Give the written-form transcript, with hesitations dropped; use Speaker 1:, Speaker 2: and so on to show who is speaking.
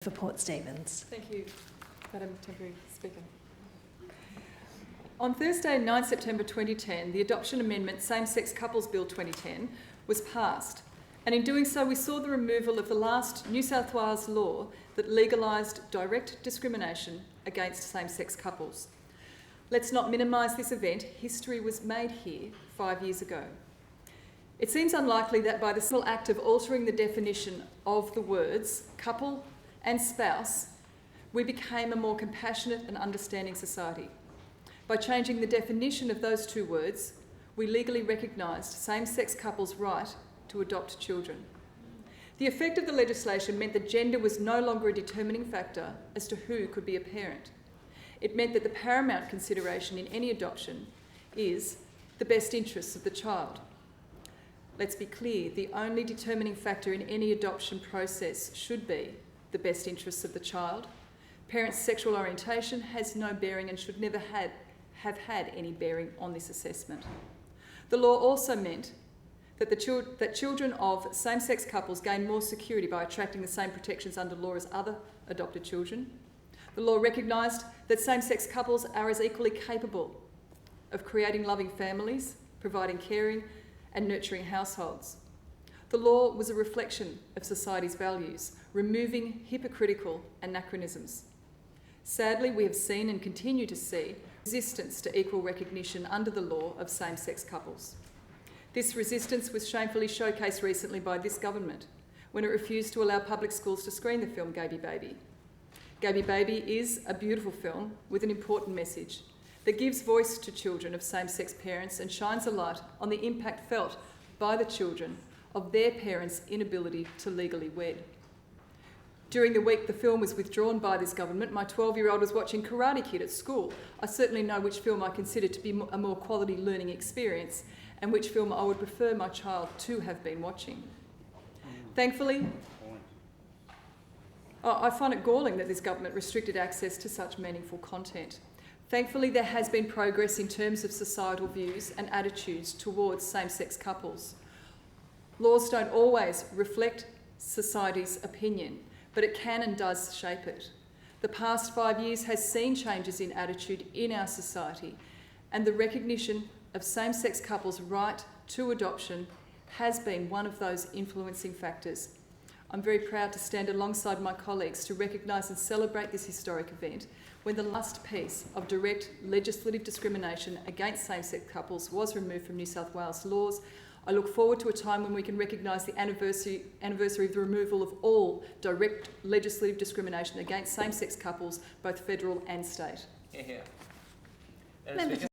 Speaker 1: For Port Stephens.
Speaker 2: Thank you, Madam Temporary Speaker. On Thursday, 9 September 2010, the Adoption Amendment Same-Sex Couples Bill 2010 was passed, and in doing so we saw the removal of the last New South Wales law that legalised direct discrimination against same-sex couples. Let's not minimise this event. History was made here 5 years ago. It seems unlikely that by the simple act of altering the definition of the words couple and spouse, we became a more compassionate and understanding society. By changing the definition of those two words, we legally recognised same-sex couples' right to adopt children. The effect of the legislation meant that gender was no longer a determining factor as to who could be a parent. It meant that the paramount consideration in any adoption is the best interests of the child. Let's be clear, the only determining factor in any adoption process should be the best interests of the child. Parents' sexual orientation has no bearing and should never have had any bearing on this assessment. The law also meant that children of same-sex couples gain more security by attracting the same protections under law as other adopted children. The law recognised that same-sex couples are as equally capable of creating loving families, providing caring and nurturing households. The law was a reflection of society's values, removing hypocritical anachronisms. Sadly, we have seen and continue to see resistance to equal recognition under the law of same-sex couples. This resistance was shamefully showcased recently by this government when it refused to allow public schools to screen the film Gaby Baby. Gaby Baby is a beautiful film with an important message that gives voice to children of same-sex parents and shines a light on the impact felt by the children of their parents' inability to legally wed. During the week the film was withdrawn by this government, my 12-year-old was watching Karate Kid at school. I certainly know which film I consider to be a more quality learning experience and which film I would prefer my child to have been watching. Thankfully, I find it galling that this government restricted access to such meaningful content. Thankfully, there has been progress in terms of societal views and attitudes towards same-sex couples. Laws don't always reflect society's opinion, but it can and does shape it. The past 5 years has seen changes in attitude in our society, and the recognition of same-sex couples' right to adoption has been one of those influencing factors. I'm very proud to stand alongside my colleagues to recognise and celebrate this historic event when the last piece of direct legislative discrimination against same-sex couples was removed from New South Wales laws. I look forward to a time when we can recognise the anniversary of the removal of all direct legislative discrimination against same-sex couples, both federal and state.
Speaker 3: Yeah.